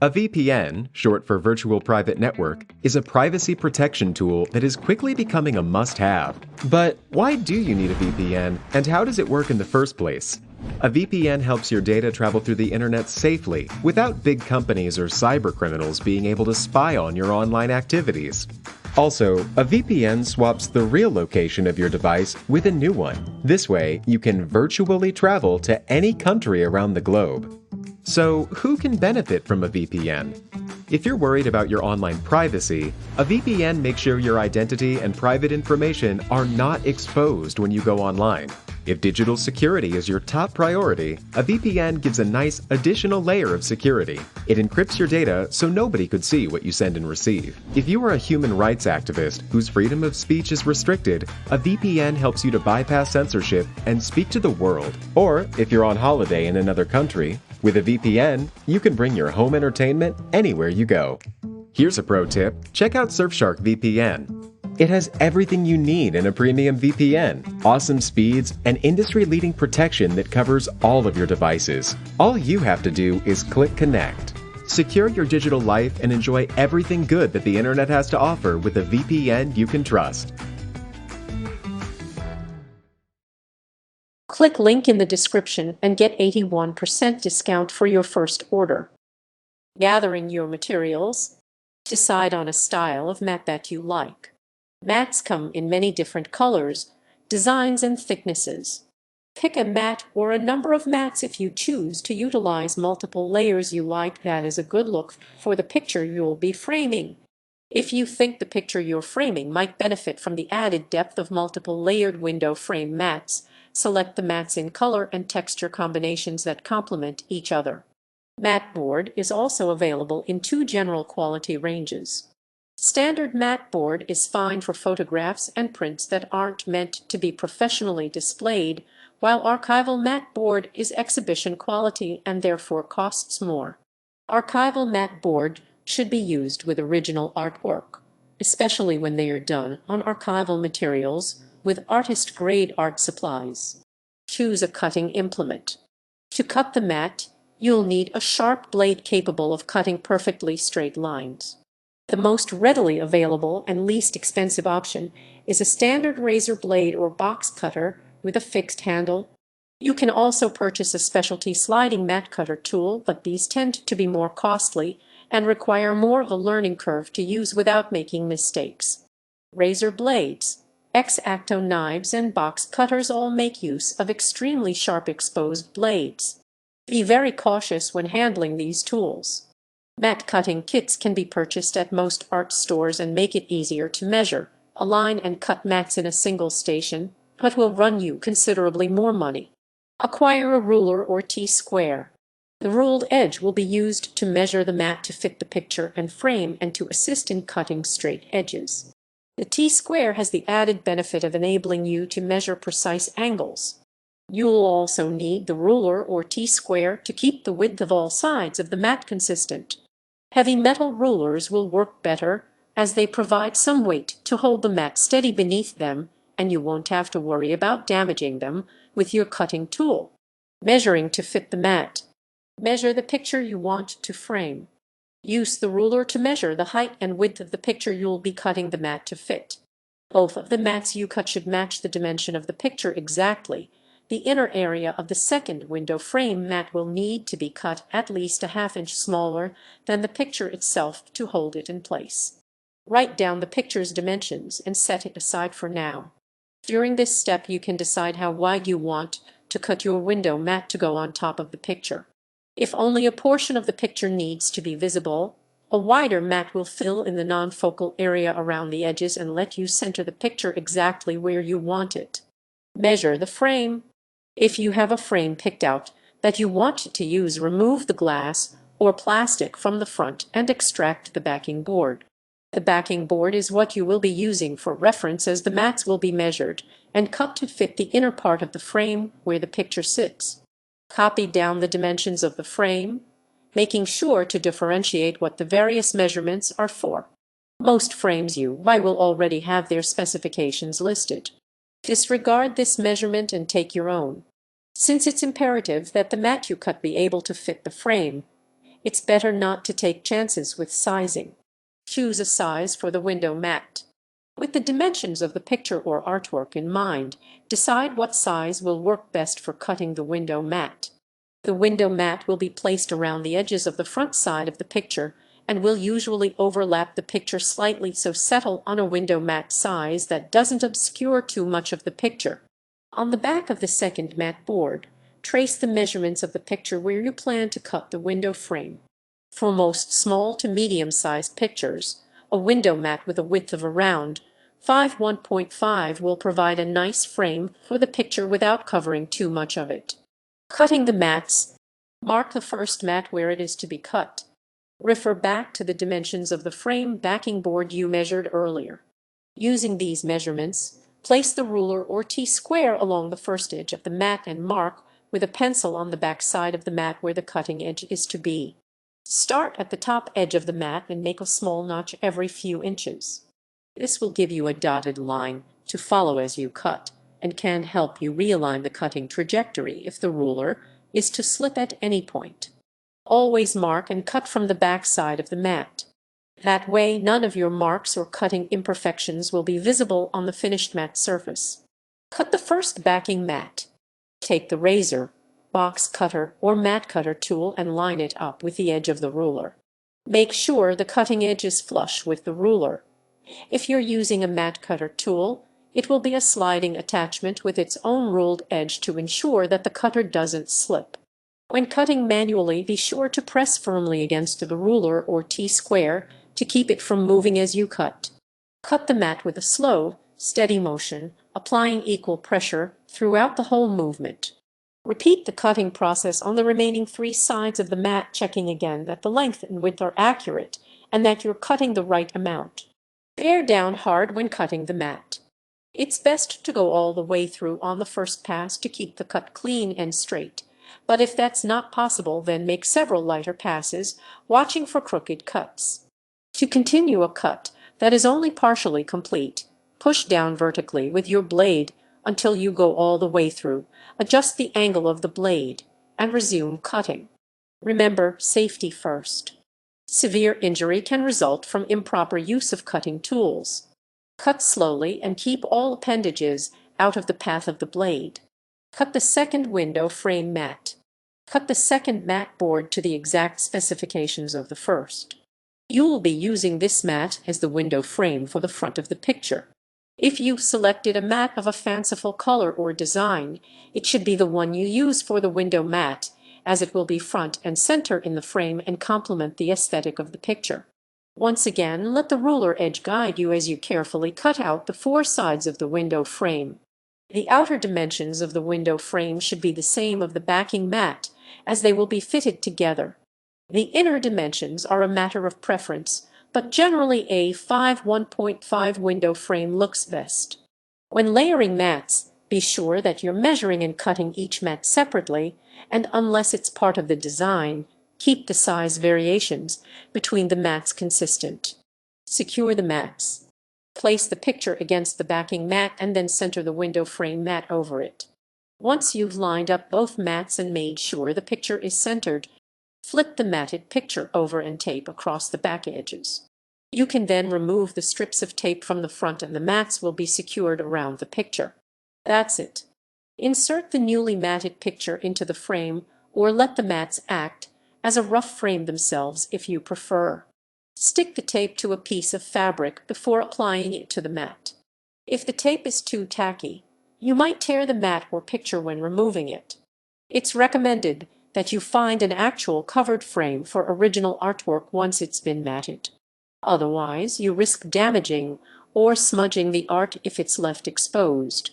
A VPN, short for Virtual Private Network, is a privacy protection tool that is quickly becoming a must-have. But why do you need a VPN, and how does it work in the first place? A VPN helps your data travel through the internet safely, without big companies or cybercriminals being able to spy on your online activities. Also, a VPN swaps the real location of your device with a new one. This way, you can virtually travel to any country around the globe. So, who can benefit from a VPN? If you're worried about your online privacy, a VPN makes sure your identity and private information are not exposed when you go online. If digital security is your top priority, a VPN gives a nice additional layer of security. It encrypts your data so nobody could see what you send and receive. If you are a human rights activist whose freedom of speech is restricted, a VPN helps you to bypass censorship and speak to the world. Or, if you're on holiday in another country, with a VPN, you can bring your home entertainment anywhere you go. Here's a pro tip: check out Surfshark VPN. It has everything you need in a premium VPN, awesome speeds, and industry-leading protection that covers all of your devices. All you have to do is click connect. Secure your digital life and enjoy everything good that the internet has to offer with a VPN you can trust. Click link in the description and get 81% discount for your first order. Gathering your materials. Decide on a style of mat that you like. Mats come in many different colors, designs, and thicknesses. Pick a mat or a number of mats if you choose to utilize multiple layers you like. That is a good look for the picture you'll be framing. If you think the picture you're framing might benefit from the added depth of multiple layered window frame mats, select the mats in color and texture combinations that complement each other. Mat board is also available in two general quality ranges. Standard mat board is fine for photographs and prints that aren't meant to be professionally displayed, while archival mat board is exhibition quality and therefore costs more. Archival mat board should be used with original artwork, especially when they are done on archival materials with artist-grade art supplies. Choose a cutting implement. To cut the mat, you'll need a sharp blade capable of cutting perfectly straight lines. The most readily available and least expensive option is a standard razor blade or box cutter with a fixed handle. You can also purchase a specialty sliding mat cutter tool, but these tend to be more costly and require more of a learning curve to use without making mistakes. Razor blades, X-Acto knives, and box cutters all make use of extremely sharp exposed blades. Be very cautious when handling these tools. Mat cutting kits can be purchased at most art stores and make it easier to measure, align, and cut mats in a single station, but will run you considerably more money. Acquire a ruler or T-square. The ruled edge will be used to measure the mat to fit the picture and frame and to assist in cutting straight edges. The T-square has the added benefit of enabling you to measure precise angles. You'll also need the ruler or T-square to keep the width of all sides of the mat consistent. Heavy metal rulers will work better, as they provide some weight to hold the mat steady beneath them, and you won't have to worry about damaging them with your cutting tool. Measuring to fit the mat. Measure the picture you want to frame. Use the ruler to measure the height and width of the picture you'll be cutting the mat to fit. Both of the mats you cut should match the dimension of the picture exactly. The inner area of the second window frame mat will need to be cut at least a half-inch smaller than the picture itself to hold it in place. Write down the picture's dimensions and set it aside for now. During this step, you can decide how wide you want to cut your window mat to go on top of the picture. If only a portion of the picture needs to be visible, a wider mat will fill in the non-focal area around the edges and let you center the picture exactly where you want it. Measure the frame. If you have a frame picked out that you want to use, remove the glass or plastic from the front and extract the backing board. The backing board is what you will be using for reference, as the mats will be measured and cut to fit the inner part of the frame where the picture sits. Copy down the dimensions of the frame, making sure to differentiate what the various measurements are for. Most frames you buy will already have their specifications listed. Disregard this measurement and take your own. Since it's imperative that the mat you cut be able to fit the frame, it's better not to take chances with sizing. Choose a size for the window mat. With the dimensions of the picture or artwork in mind, decide what size will work best for cutting the window mat. The window mat will be placed around the edges of the front side of the picture and will usually overlap the picture slightly, so settle on a window mat size that doesn't obscure too much of the picture. On the back of the second mat board, trace the measurements of the picture where you plan to cut the window frame. For most small to medium-sized pictures, a window mat with a width of around 1.5 will provide a nice frame for the picture without covering too much of it. Cutting the mats. Mark the first mat where it is to be cut. Refer back to the dimensions of the frame backing board you measured earlier. Using these measurements, place the ruler or T-square along the first edge of the mat and mark with a pencil on the back side of the mat where the cutting edge is to be. Start at the top edge of the mat and make a small notch every few inches. This will give you a dotted line to follow as you cut and can help you realign the cutting trajectory if the ruler is to slip at any point. Always mark and cut from the back side of the mat. That way, none of your marks or cutting imperfections will be visible on the finished mat surface. Cut the first backing mat. Take the razor, box cutter, or mat cutter tool and line it up with the edge of the ruler. Make sure the cutting edge is flush with the ruler. If you're using a mat cutter tool, it will be a sliding attachment with its own ruled edge to ensure that the cutter doesn't slip. When cutting manually, be sure to press firmly against the ruler or T-square to keep it from moving as you cut. Cut the mat with a slow, steady motion, applying equal pressure throughout the whole movement. Repeat the cutting process on the remaining 3 sides of the mat, checking again that the length and width are accurate and that you're cutting the right amount. Bear down hard when cutting the mat. It's best to go all the way through on the first pass to keep the cut clean and straight, but if that's not possible, then make several lighter passes, watching for crooked cuts. To continue a cut that is only partially complete, push down vertically with your blade until you go all the way through, adjust the angle of the blade, and resume cutting. Remember, safety first. Severe injury can result from improper use of cutting tools. Cut slowly and keep all appendages out of the path of the blade. Cut the second window frame mat. Cut the second mat board to the exact specifications of the first. You will be using this mat as the window frame for the front of the picture. If you've selected a mat of a fanciful color or design, it should be the one you use for the window mat, as it will be front and center in the frame and complement the aesthetic of the picture. Once again, let the ruler edge guide you as you carefully cut out the 4 sides of the window frame. The outer dimensions of the window frame should be the same of the backing mat, as they will be fitted together. The inner dimensions are a matter of preference, but generally a 1.5 window frame looks best. When layering mats, be sure that you're measuring and cutting each mat separately, and unless it's part of the design, keep the size variations between the mats consistent. Secure the mats. Place the picture against the backing mat and then center the window frame mat over it. Once you've lined up both mats and made sure the picture is centered, flip the matted picture over and tape across the back edges. You can then remove the strips of tape from the front and the mats will be secured around the picture. That's it. Insert the newly matted picture into the frame or let the mats act as a rough frame themselves if you prefer. Stick the tape to a piece of fabric before applying it to the mat. If the tape is too tacky, you might tear the mat or picture when removing it. It's recommended that you find an actual covered frame for original artwork once it's been matted. Otherwise, you risk damaging or smudging the art if it's left exposed.